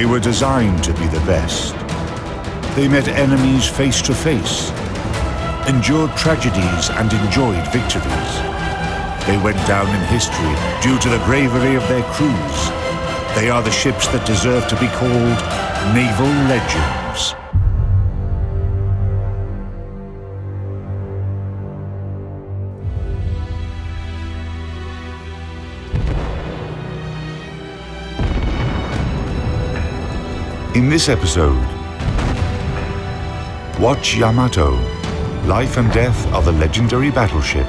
They were designed to be the best. They met enemies face to face, endured tragedies and enjoyed victories. They went down in history due to the bravery of their crews. They are the ships that deserve to be called naval legends. In this episode, watch YAMATO, Life and Death of the Legendary Battleship.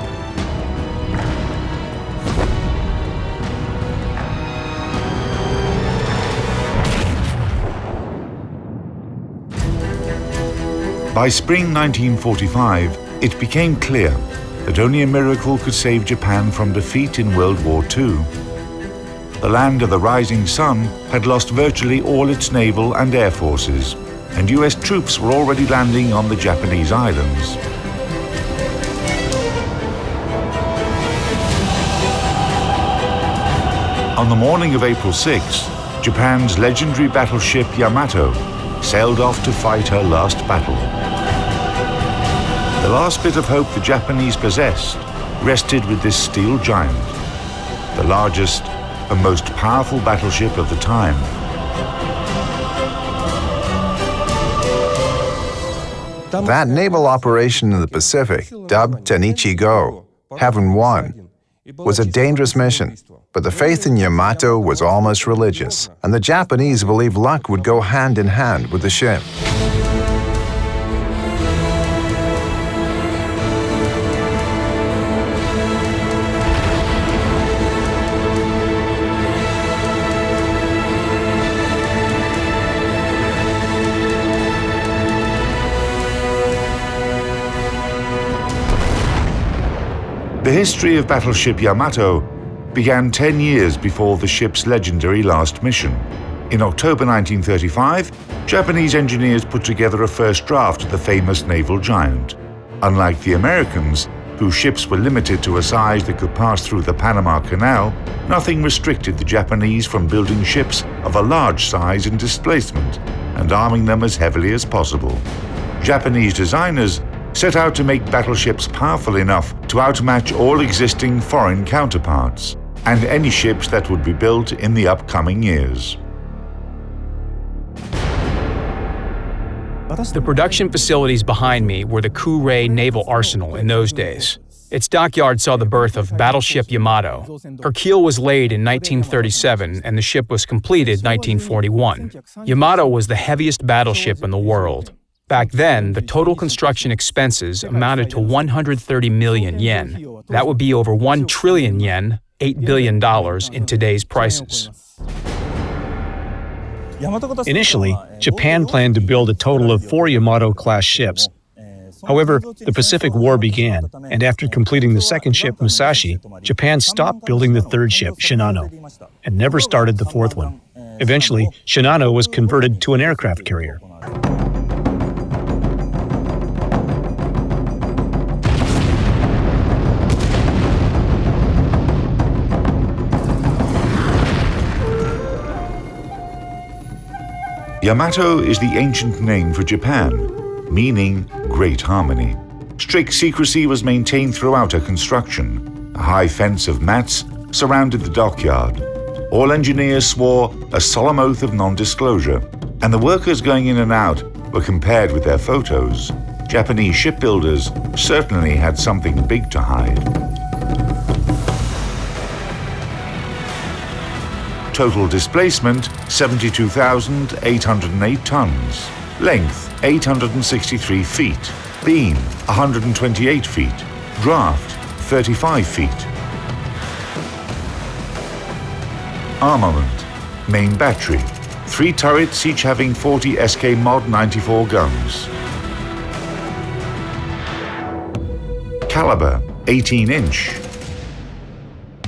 By spring 1945, it became clear that only a miracle could save Japan from defeat in World War II. The land of the rising sun had lost virtually all its naval and air forces, and US troops were already landing on the Japanese islands. On the morning of April 6, Japan's legendary battleship YAMATO sailed off to fight her last battle. The last bit of hope the Japanese possessed rested with this steel giant, the largest and most powerful battleship of the time. That naval operation in the Pacific, dubbed Tenichi-go, Heaven Won, was a dangerous mission, but the faith in YAMATO was almost religious, and the Japanese believed luck would go hand in hand with the ship. The history of battleship YAMATO began 10 years before the ship's legendary last mission. In October 1935, Japanese engineers put together a first draft of the famous naval giant. Unlike the Americans, whose ships were limited to a size that could pass through the Panama Canal, nothing restricted the Japanese from building ships of a large size and displacement and arming them as heavily as possible. Japanese designers set out to make battleships powerful enough to outmatch all existing foreign counterparts and any ships that would be built in the upcoming years. The production facilities behind me were the Kure Naval Arsenal in those days. Its dockyard saw the birth of battleship Yamato. Her keel was laid in 1937 and the ship was completed in 1941. Yamato was the heaviest battleship in the world. Back then, the total construction expenses amounted to 130 million yen. That would be over 1 trillion yen, $8 billion in today's prices. Initially, Japan planned to build a total of 4 Yamato-class ships. However, the Pacific War began, and after completing the second ship, Musashi, Japan stopped building the third ship, Shinano, and never started the fourth one. Eventually, Shinano was converted to an aircraft carrier. Yamato is the ancient name for Japan, meaning Great Harmony. Strict secrecy was maintained throughout her construction. A high fence of mats surrounded the dockyard. All engineers swore a solemn oath of non-disclosure, and the workers going in and out were compared with their photos. Japanese shipbuilders certainly had something big to hide. Total displacement, 72,808 tons. Length, 863 feet. Beam, 128 feet. Draft, 35 feet. Armament, main battery. 3 turrets, each having 40 SK Mod 94 guns. Caliber, 18-inch.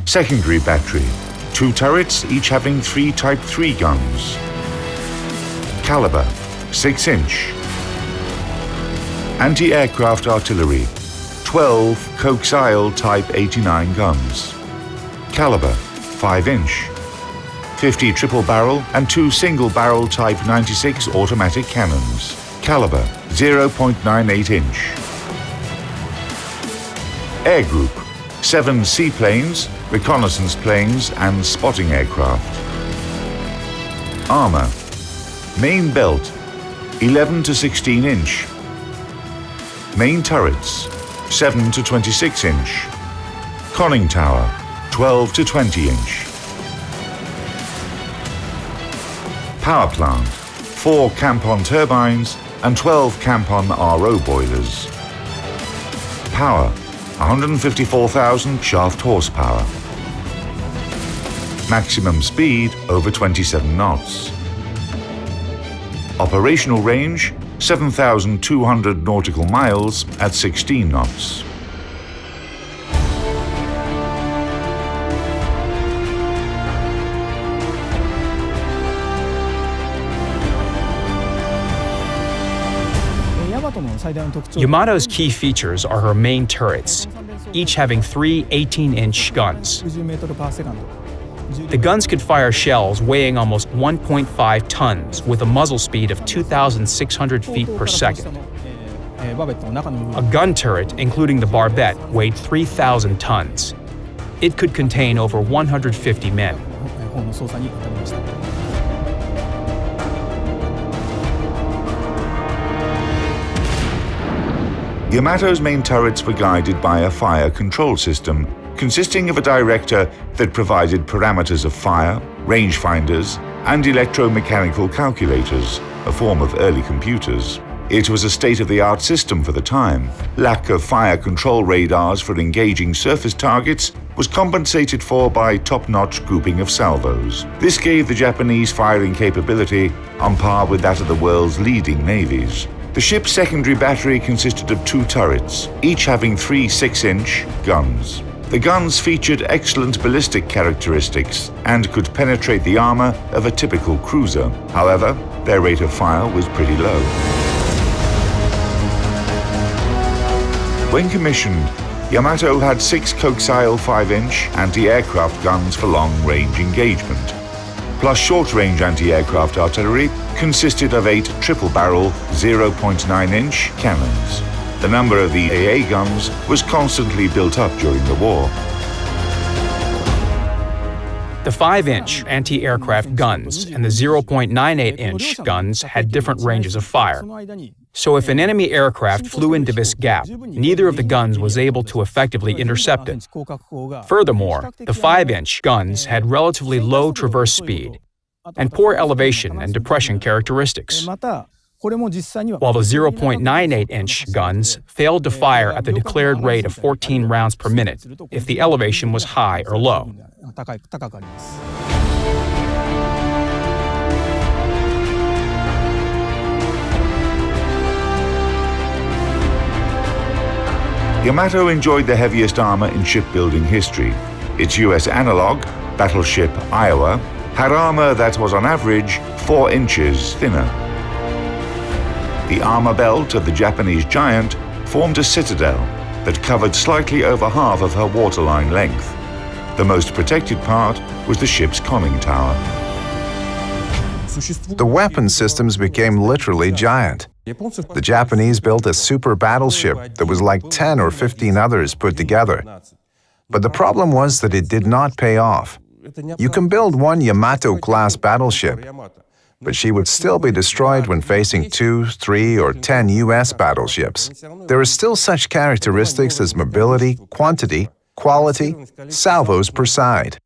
Secondary battery. 2 turrets, each having 3 Type 3 guns. Caliber, 6-inch. Anti-aircraft artillery, 12 coaxial Type 89 guns. Caliber, 5-inch. 50 triple-barrel and 2 single-barrel Type 96 automatic cannons. Caliber 0.98 inch. Air Group 7 seaplanes, reconnaissance planes and spotting aircraft. Armor. Main belt 11 to 16 inch. Main turrets 7 to 26 inch. Conning tower 12 to 20 inch. Power plant 4 Campon turbines and 12 Campon RO boilers. Power 154,000 shaft horsepower. Maximum speed over 27 knots. Operational range 7,200 nautical miles at 16 knots. Yamato's key features are her main turrets, each having 3 18-inch guns. The guns could fire shells weighing almost 1.5 tons with a muzzle speed of 2,600 feet per second. A gun turret, including the barbette, weighed 3,000 tons. It could contain over 150 men. Yamato's main turrets were guided by a fire control system consisting of a director that provided parameters of fire, rangefinders, and electromechanical calculators, a form of early computers. It was a state-of-the-art system for the time. Lack of fire control radars for engaging surface targets was compensated for by top-notch grouping of salvos. This gave the Japanese firing capability on par with that of the world's leading navies. The ship's secondary battery consisted of 2 turrets, each having 3 6-inch guns. The guns featured excellent ballistic characteristics and could penetrate the armor of a typical cruiser. However, their rate of fire was pretty low. When commissioned, Yamato had 6 coaxial 5-inch anti-aircraft guns for long-range engagement, plus short-range anti-aircraft artillery consisted of 8 triple-barrel 0.9-inch cannons. The number of the AA guns was constantly built up during the war. The 5-inch anti-aircraft guns and the 0.98-inch guns had different ranges of fire. So if an enemy aircraft flew into this gap, neither of the guns was able to effectively intercept it. Furthermore, the 5-inch guns had relatively low traverse speed and poor elevation and depression characteristics, while the 0.98-inch guns failed to fire at the declared rate of 14 rounds per minute if the elevation was high or low. Yamato enjoyed the heaviest armor in shipbuilding history. Its US analog, battleship Iowa, had armor that was on average 4 inches thinner. The armor belt of the Japanese Giant formed a citadel that covered slightly over half of her waterline length. The most protected part was the ship's conning tower. The weapon systems became literally giant. The Japanese built a super battleship that was like 10 or 15 others put together. But the problem was that it did not pay off. You can build one Yamato-class battleship, but she would still be destroyed when facing 2, 3, or 10 US battleships. There are still such characteristics as mobility, quantity, quality, salvos per side.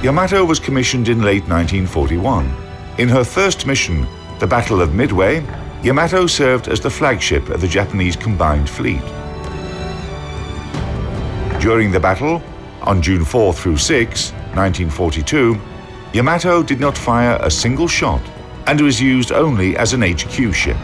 Yamato was commissioned in late 1941. In her first mission, the Battle of Midway, Yamato served as the flagship of the Japanese combined fleet. During the battle, on June 4 through 6, 1942, Yamato did not fire a single shot and was used only as an HQ ship.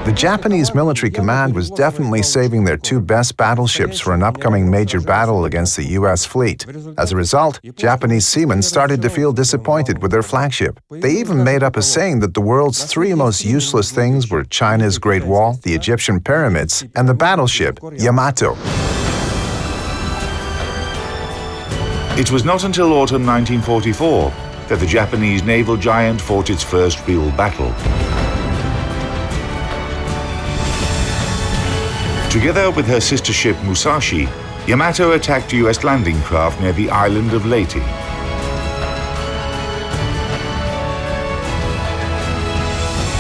The Japanese military command was definitely saving their two best battleships for an upcoming major battle against the US fleet. As a result, Japanese seamen started to feel disappointed with their flagship. They even made up a saying that the world's three most useless things were China's Great Wall, the Egyptian pyramids, and the battleship Yamato. It was not until autumn 1944 that the Japanese naval giant fought its first real battle. Together with her sister ship Musashi, Yamato attacked US landing craft near the island of Leyte.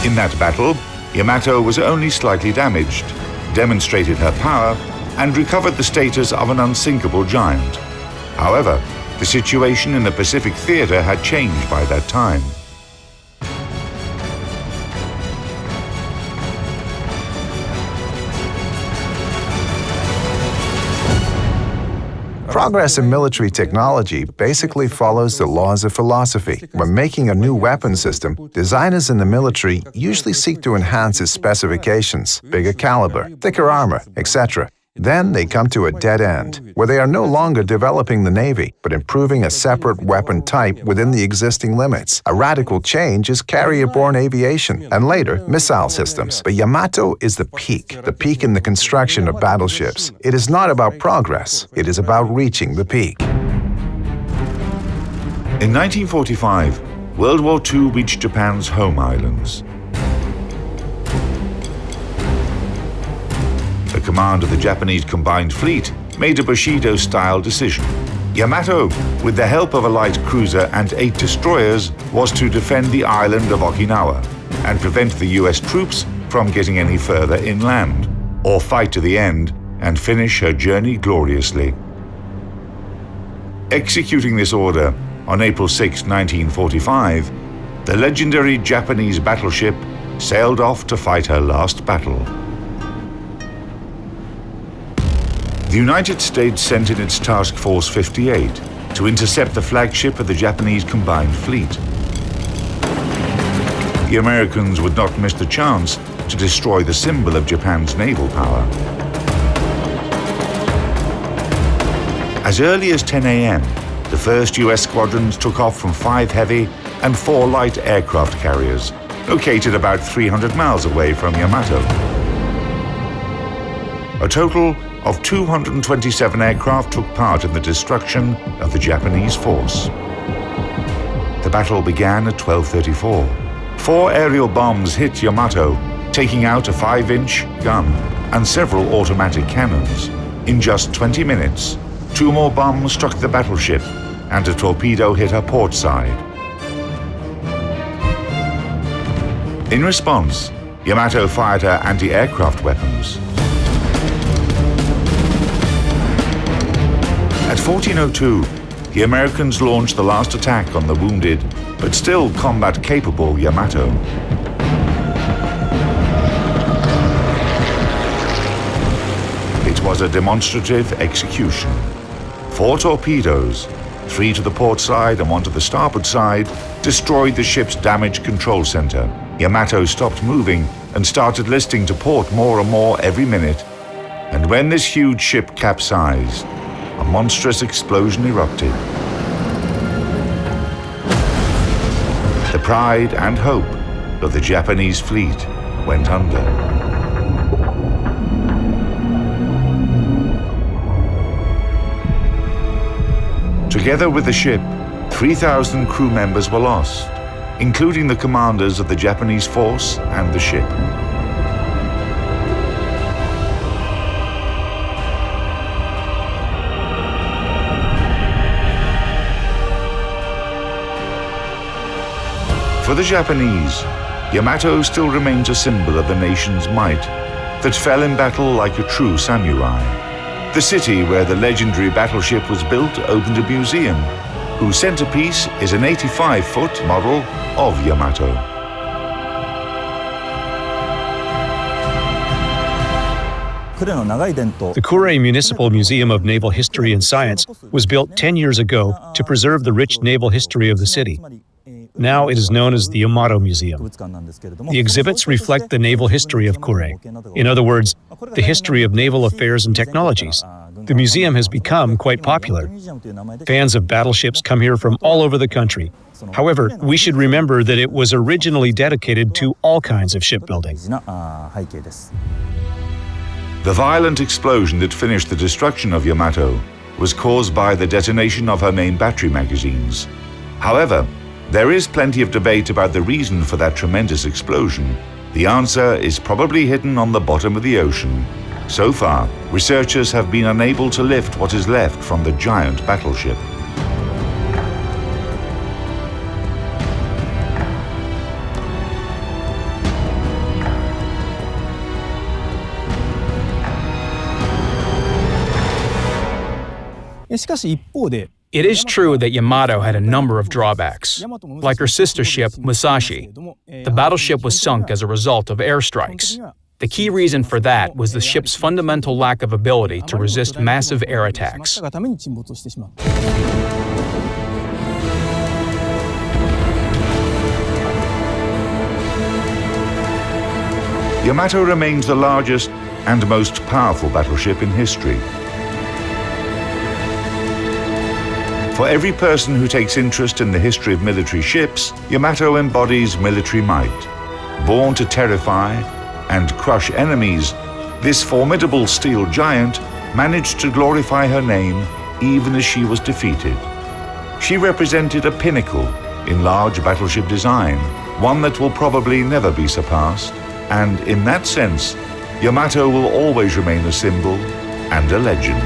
In that battle, Yamato was only slightly damaged, demonstrated her power, and recovered the status of an unsinkable giant. However, the situation in the Pacific theater had changed by that time. Progress in military technology basically follows the laws of philosophy. When making a new weapon system, designers in the military usually seek to enhance its specifications, bigger caliber, thicker armor, etc. Then they come to a dead end, where they are no longer developing the Navy, but improving a separate weapon type within the existing limits. A radical change is carrier-borne aviation, and later, missile systems. But Yamato is the peak in the construction of battleships. It is not about progress, it is about reaching the peak. In 1945, World War II reached Japan's home islands. The command of the Japanese combined fleet made a Bushido-style decision. Yamato, with the help of a light cruiser and 8 destroyers, was to defend the island of Okinawa and prevent the US troops from getting any further inland, or fight to the end and finish her journey gloriously. Executing this order on April 6, 1945, the legendary Japanese battleship sailed off to fight her last battle. The United States sent in its Task Force 58 to intercept the flagship of the Japanese combined fleet. The Americans would not miss the chance to destroy the symbol of Japan's naval power. As early as 10 a.m., the first US squadrons took off from 5 heavy and 4 light aircraft carriers, located about 300 miles away from Yamato. A total of 227 aircraft took part in the destruction of the Japanese force. The battle began at 12:34. 4 aerial bombs hit Yamato, taking out a 5-inch gun and several automatic cannons. In just 20 minutes, 2 more bombs struck the battleship and a torpedo hit her port side. In response, Yamato fired her anti-aircraft weapons. At 14:02, the Americans launched the last attack on the wounded, but still combat-capable Yamato. It was a demonstrative execution. 4 torpedoes, 3 to the port side and 1 to the starboard side, destroyed the ship's damage control center. Yamato stopped moving and started listing to port more and more every minute. And when this huge ship capsized, a monstrous explosion erupted. The pride and hope of the Japanese fleet went under. Together with the ship, 3,000 crew members were lost, including the commanders of the Japanese force and the ship. For the Japanese, Yamato still remains a symbol of the nation's might that fell in battle like a true samurai. The city where the legendary battleship was built opened a museum, whose centerpiece is an 85-foot model of Yamato. The Kure Municipal Museum of Naval History and Science was built 10 years ago to preserve the rich naval history of the city. Now it is known as the Yamato Museum. The exhibits reflect the naval history of Kure. In other words, the history of naval affairs and technologies. The museum has become quite popular. Fans of battleships come here from all over the country. However, we should remember that it was originally dedicated to all kinds of shipbuilding. The violent explosion that finished the destruction of Yamato was caused by the detonation of her main battery magazines. However, there is plenty of debate about the reason for that tremendous explosion. The answer is probably hidden on the bottom of the ocean. So far, researchers have been unable to lift what is left from the giant battleship. It is true that Yamato had a number of drawbacks. Like her sister ship, Musashi, the battleship was sunk as a result of airstrikes. The key reason for that was the ship's fundamental lack of ability to resist massive air attacks. Yamato remains the largest and most powerful battleship in history. For every person who takes interest in the history of military ships, Yamato embodies military might. Born to terrify and crush enemies, this formidable steel giant managed to glorify her name even as she was defeated. She represented a pinnacle in large battleship design, one that will probably never be surpassed, and in that sense, Yamato will always remain a symbol and a legend.